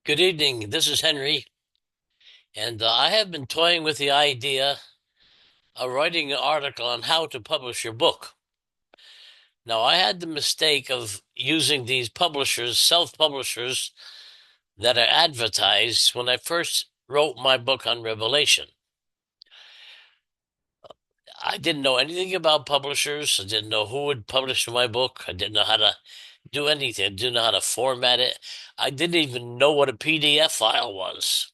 Good evening. This is Henry, and I have been toying with the idea of writing an article on how to publish your book. Now, I had the mistake of using these publishers, self-publishers that are advertised when I first wrote my book on Revelation. I didn't know anything about publishers. I didn't know who would publish my book. I didn't know how to do anything. I didn't know how to format it. I didn't even know what a PDF file was.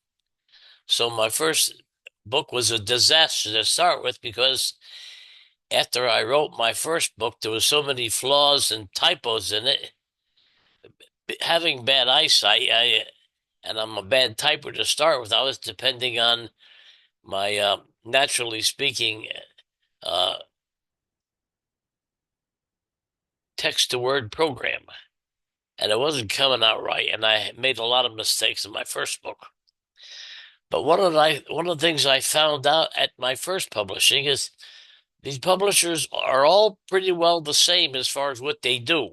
So my first book was a disaster to start with because after I wrote my first book, there was so many flaws and typos in it. Having bad eyesight, and I'm a bad typer to start with, I was depending on my naturally speaking uh, text to word program, and it wasn't coming out right. And I made a lot of mistakes in my first book. But one of the things I found out at my first publishing is these publishers are all pretty well the same as far as what they do.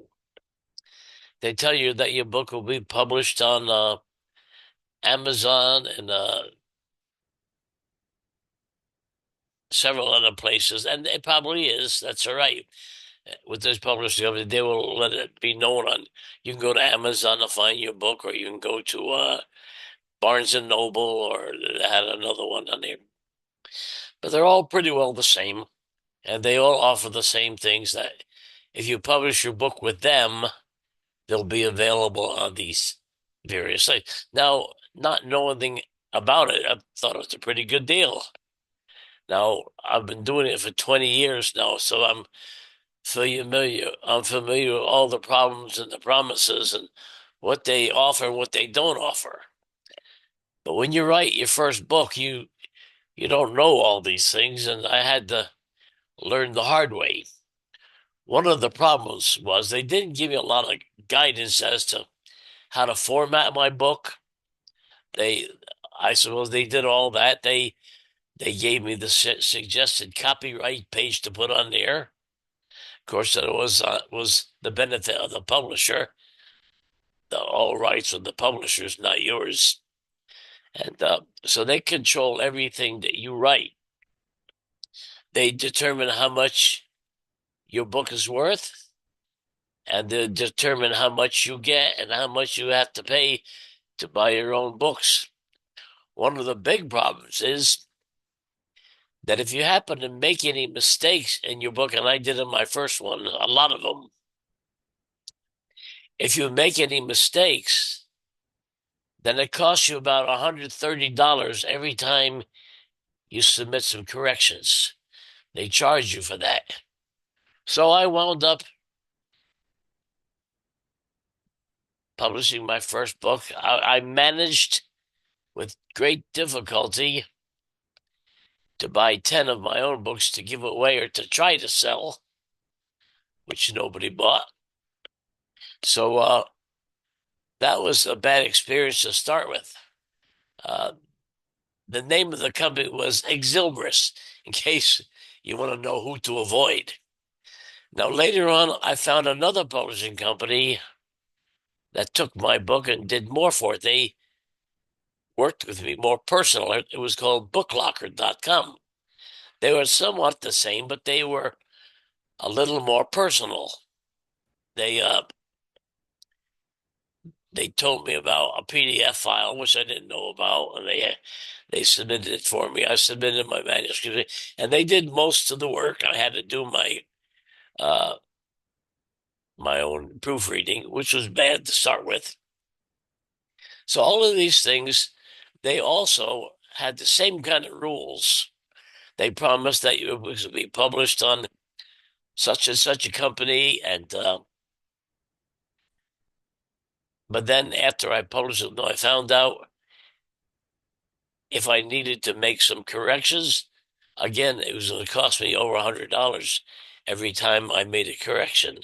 They tell you that your book will be published on Amazon and several other places, and it probably is. That's all right. With this publishing company, they will let it be known on. You can go to Amazon to find your book, or you can go to Barnes and Noble, or they had another one on there. But they're all pretty well the same, and they all offer the same things. That if you publish your book with them, they'll be available on these various sites. Now, not knowing about it, I thought it was a pretty good deal. Now, I've been doing it for 20 years now, so I'm familiar with all the problems and the promises and what they offer and what they don't offer. But when you write your first book, you don't know all these things, and I had to learn the hard way. One of the problems was they didn't give me a lot of guidance as to how to format my book. They, I suppose they did all that. They gave me the suggested copyright page to put on there. Of course, that was the benefit of the publisher. All rights of the publishers, not yours. And so they control everything that you write. They determine how much your book is worth, and they determine how much you get and how much you have to pay to buy your own books. One of the big problems is that if you happen to make any mistakes in your book, and I did in my first one, a lot of them, if you make any mistakes, then it costs you about $130 every time you submit some corrections. They charge you for that. So I wound up publishing my first book. I managed with great difficulty to buy 10 of my own books to give away or to try to sell, which nobody bought. So that was a bad experience to start with. Uh, the name of the company was Exilbris, in case you want to know who to avoid. Now, later on, I found another publishing company that took my book and did more for it. They worked with me more personal. It was called booklocker.com. They were somewhat the same, but they were a little more personal. They they told me about a PDF file, which I didn't know about, and they submitted it for me. I submitted my manuscript, and they did most of the work. I had to do uh, my own proofreading, which was bad to start with. So all of these things, they also had the same kind of rules. They promised that it was to be published on such and such a company, and but then after I published it, I found out if I needed to make some corrections, again, it was going to cost me over $100 every time I made a correction,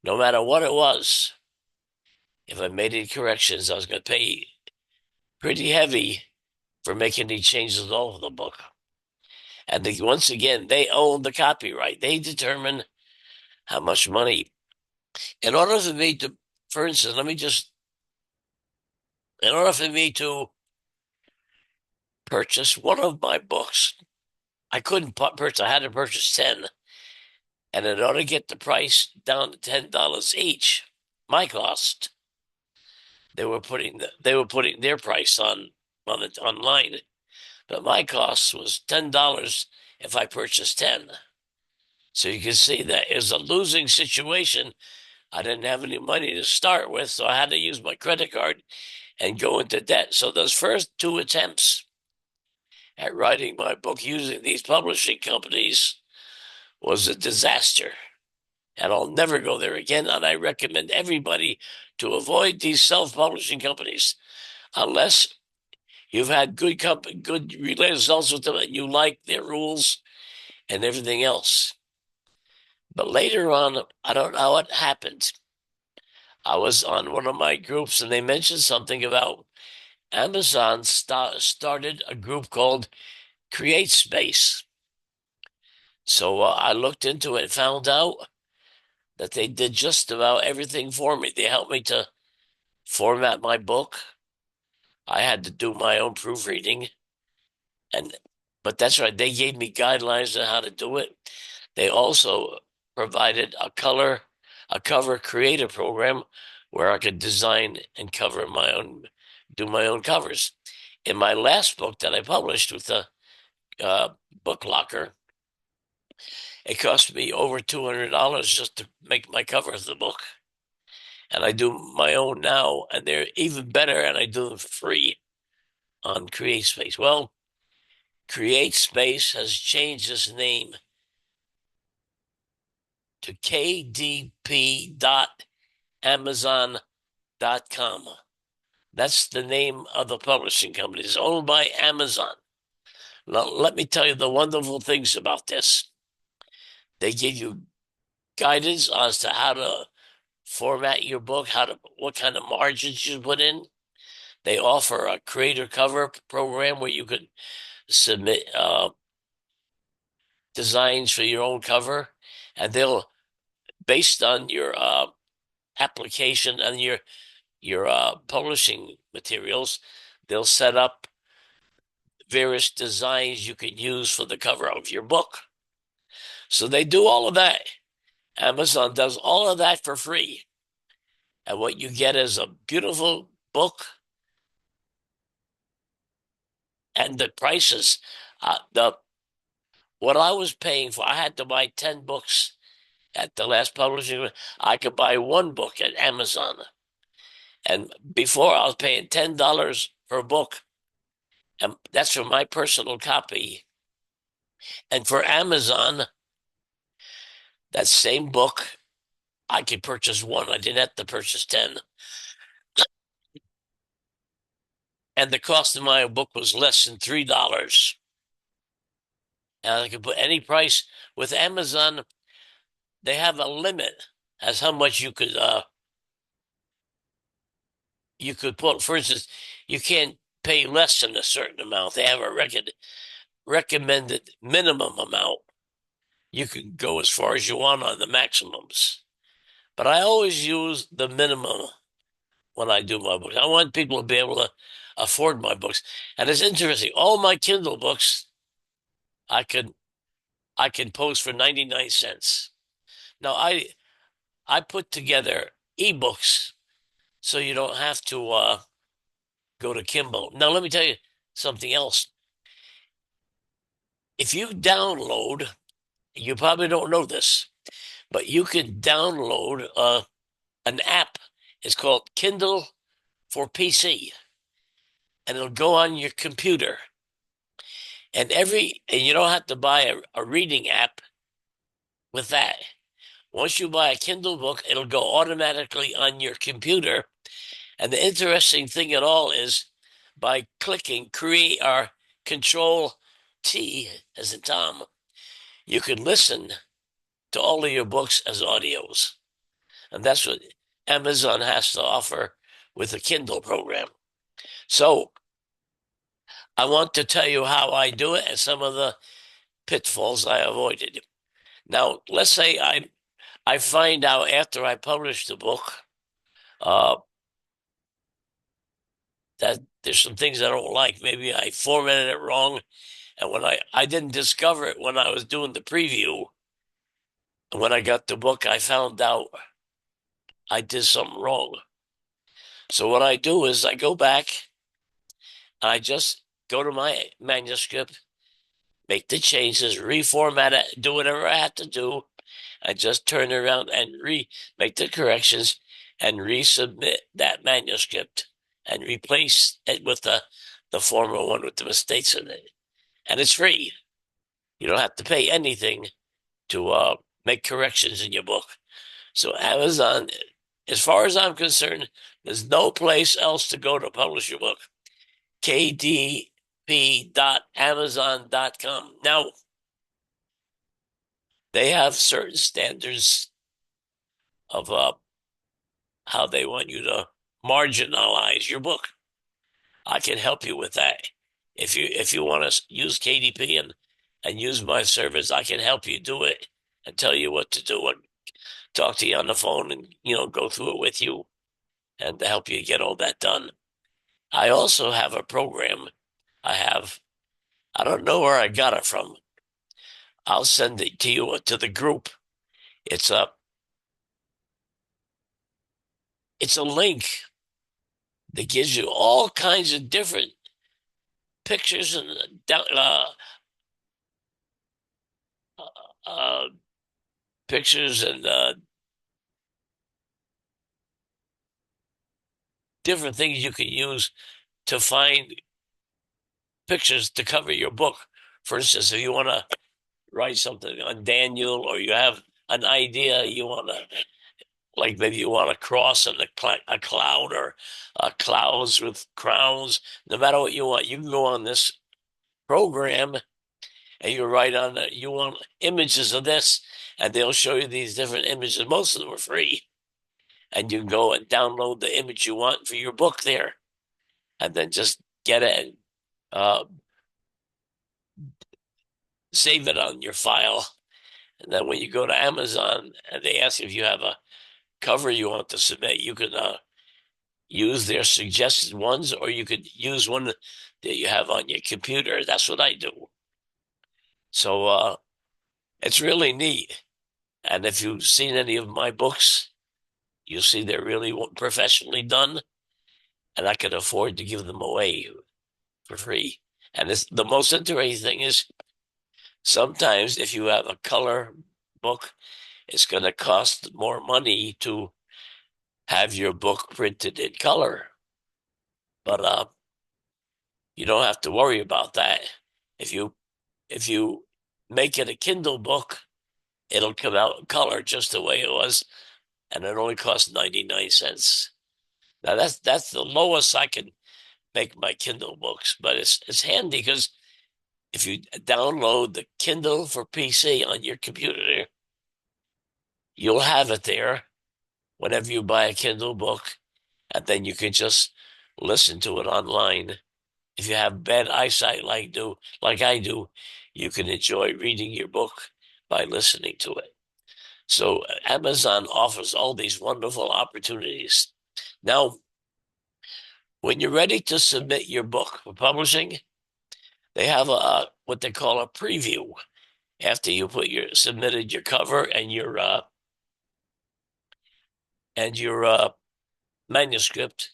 no matter what it was. If I made any corrections, I was going to pay pretty heavy for making any changes all over the book. And once again, they own the copyright. They determine how much money. In order for me to, for instance, let me just In order for me to purchase one of my books, I couldn't purchase. I had to purchase 10, and in order to get the price down to $10 each, my cost, they were putting their price on it online, but my cost was $10 if I purchased 10. So you can see that it was a losing situation. I didn't have any money to start with, so I had to use my credit card and go into debt. So those first two attempts at writing my book using these publishing companies was a disaster. And I'll never go there again. And I recommend everybody to avoid these self-publishing companies unless you've had good results with them and you like their rules and everything else. But later on, I don't know what happened. I was on one of my groups and they mentioned something about Amazon started a group called CreateSpace. So I looked into it and found out that they did just about everything for me. They helped me to format my book. I had to do my own proofreading, and but that's right. They gave me guidelines on how to do it. They also provided a cover creator program where I could design and do my own covers. In my last book that I published with the Book Locker, it cost me over $200 just to make my cover of the book. And I do my own now, and they're even better, and I do them for free on CreateSpace. Well, CreateSpace has changed its name to kdp.amazon.com. That's the name of the publishing company. It's owned by Amazon. Now, let me tell you the wonderful things about this. They give you guidance as to how to format your book, what kind of margins you put in. They offer a creator cover program where you could submit designs for your own cover, and they'll, based on your application and your publishing materials, they'll set up various designs you can use for the cover of your book. So they do all of that. Amazon does all of that for free. And what you get is a beautiful book, and the prices, the what I was paying for, I had to buy 10 books at the last publishing. I could buy one book at Amazon. And before I was paying $10 per book, and that's for my personal copy. And for Amazon, that same book, I could purchase one. I didn't have to purchase 10. And the cost of my book was less than $3. And I could put any price. With Amazon, they have a limit as how much you could put. For instance, you can't pay less than a certain amount. They have a recommended minimum amount. You can go as far as you want on the maximums. But I always use the minimum when I do my books. I want people to be able to afford my books. And it's interesting. All my Kindle books, I could I can post for 99 cents. Now I put together ebooks so you don't have to go to Kindle. Now let me tell you something else. If you download, you probably don't know this, but you can download an app. It's called Kindle for PC, and it'll go on your computer. And you don't have to buy a reading app with that. Once you buy a Kindle book, it'll go automatically on your computer. And the interesting thing at all is by clicking create or Control T as in Tom, you can listen to all of your books as audios. And that's what Amazon has to offer with the Kindle program. So I want to tell you how I do it and some of the pitfalls I avoided. Now, let's say I find out after I publish the book uh, there's some things I don't like. Maybe I formatted it wrong. And when I didn't discover it when I was doing the preview. And when I got the book, I found out I did something wrong. So what I do is I go back and I just go to my manuscript, make the changes, reformat it, do whatever I had to do. I just turn it around and make the corrections and resubmit that manuscript and replace it with the former one with the mistakes in it. And it's free. You don't have to pay anything to make corrections in your book. So Amazon, as far as I'm concerned, there's no place else to go to publish your book. kdp.amazon.com. Now, they have certain standards of how they want you to marginalize your book. I can help you with that. If you want to use KDP and use my service, I can help you do it and tell you what to do and talk to you on the phone and go through it with you and to help you get all that done. I also have a program. I don't know where I got it from. I'll send it to you to the group. It's a it's a link that gives you all kinds of different pictures and uh, pictures and different things you can use to find pictures to cover your book. For instance, if you want to write something on Daniel or you have an idea you want to, like maybe you want a cross and a cloud or clouds with crowns, no matter what you want, you can go on this program and you write on it, you want images of this, and they'll show you these different images. Most of them are free. And you can go and download the image you want for your book there and then just get it and save it on your file. And then when you go to Amazon and they ask if you have a cover you want to submit, you can use their suggested ones, or you could use one that you have on your computer. That's what I do. So it's really neat. And if you've seen any of my books, you'll see they're really professionally done, and I can afford to give them away for free. And the most interesting thing is sometimes if you have a color book, it's going to cost more money to have your book printed in color. But you don't have to worry about that. If you make it a Kindle book, it'll come out in color just the way it was, and it only costs 99 cents. Now that's the lowest I can make my Kindle books, but it's handy because if you download the Kindle for PC on your computer, you'll have it there whenever you buy a Kindle book, and then you can just listen to it online. If you have bad eyesight like I do, you can enjoy reading your book by listening to it. So Amazon offers all these wonderful opportunities. Now, when you're ready to submit your book for publishing, they have what they call a preview. After you submitted your cover and your manuscript,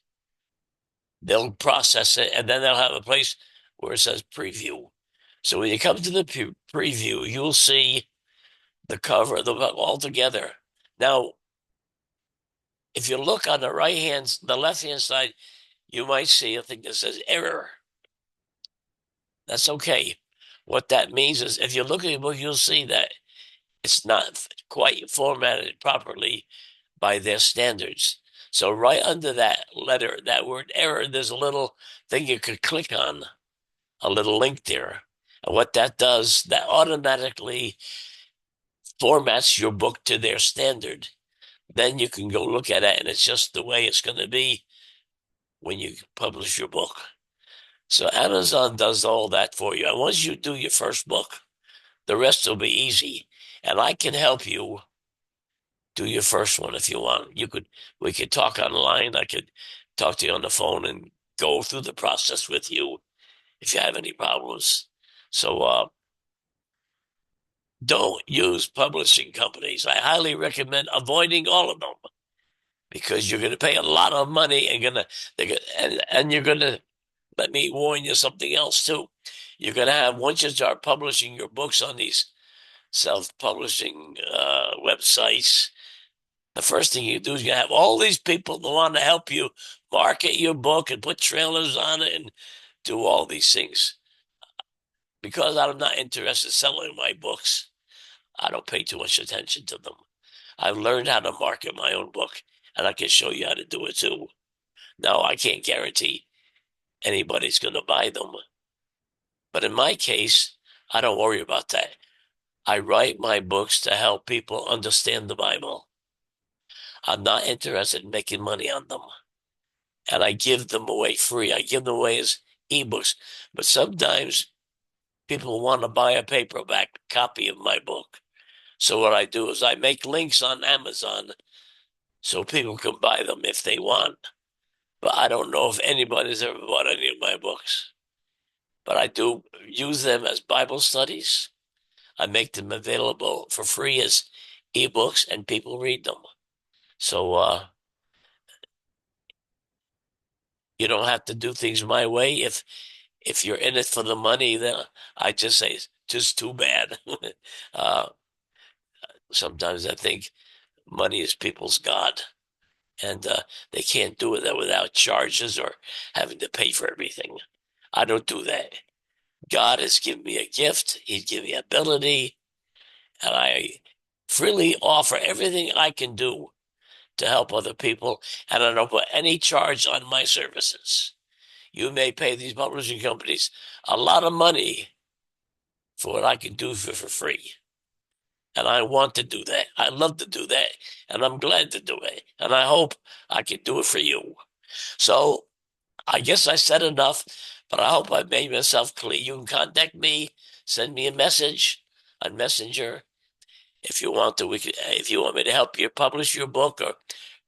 they'll process it, and then they'll have a place where it says preview. So when you come to the preview, you'll see the cover of the book all together. Now, if you look on the left-hand side, you might see a thing that says error. That's okay. What that means is if you look at your book, you'll see that it's not quite formatted properly by their standards. So right under that letter, that word error, there's a little thing you could click on, a little link there. And what that does, that automatically formats your book to their standard. Then you can go look at it, and it's just the way it's going to be when you publish your book. So Amazon does all that for you. And once you do your first book, the rest will be easy. And I can help you do your first one if you want. We could talk online. I could talk to you on the phone and go through the process with you if you have any problems. So don't use publishing companies. I highly recommend avoiding all of them because you're going to pay a lot of money and and you're going to, let me warn you something else too. You're going to have, once you start publishing your books on these self-publishing websites, the first thing you do is you have all these people that want to help you market your book and put trailers on it and do all these things. Because I'm not interested in selling my books, I don't pay too much attention to them. I've learned how to market my own book, and I can show you how to do it too. Now, I can't guarantee anybody's going to buy them, but in my case, I don't worry about that. I write my books to help people understand the Bible. I'm not interested in making money on them. And I give them away free. I give them away as ebooks. But sometimes people want to buy a paperback copy of my book. So what I do is I make links on Amazon so people can buy them if they want. But I don't know if anybody's ever bought any of my books. But I do use them as Bible studies. I make them available for free as ebooks, and people read them. So you don't have to do things my way. If you're in it for the money, then I just say it's just too bad. uh, Sometimes I think money is people's God, and they can't do it without charges or having to pay for everything. I don't do that. God has given me a gift. He's given me ability, and I freely offer everything I can do to help other people, and I don't put any charge on my services. You may pay these publishing companies a lot of money for what I can do for free. And I want to do that. I love to do that. And I'm glad to do it. And I hope I can do it for you. So I guess I said enough, but I hope I made myself clear. You can contact me, send me a message on Messenger if you want to. If you want me to help you publish your book or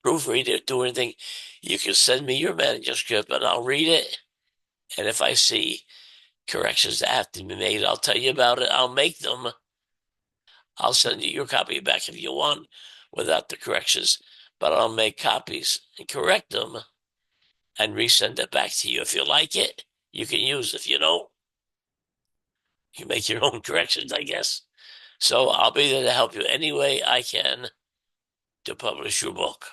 proofread it, do anything, you can send me your manuscript and I'll read it. And if I see corrections that have to be made, I'll tell you about it. I'll make them. I'll send you your copy back if you want without the corrections, but I'll make copies and correct them and resend it back to you. If you like it, you can use it. If you don't, you make your own corrections, I guess. So I'll be there to help you any way I can to publish your book.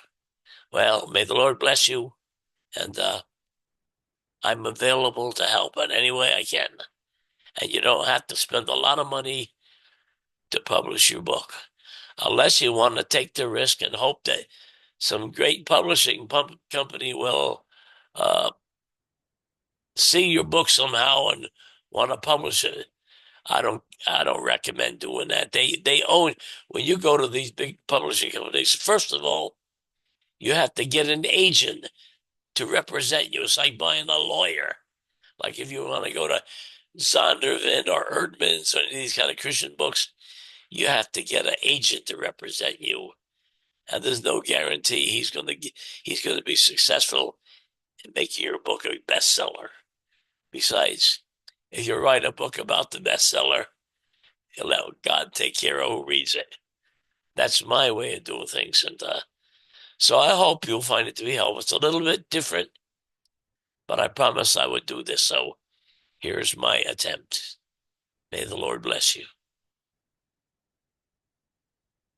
Well, may the Lord bless you, and I'm available to help in any way I can. And you don't have to spend a lot of money to publish your book, unless you want to take the risk and hope that some great publishing company will see your book somehow and want to publish it. I don't recommend doing that. They own, when you go to these big publishing companies, first of all, you have to get an agent to represent you. It's like buying a lawyer. Like if you want to go to Zondervan or Erdman's or these kind of Christian books, you have to get an agent to represent you. And there's no guarantee he's going to be successful in making your book a bestseller. Besides, if you write a book about the bestseller, you'll let God take care of who reads it. That's my way of doing things, and so I hope you'll find it to be helpful. It's a little bit different, but I promised I would do this. So here's my attempt. May the Lord bless you.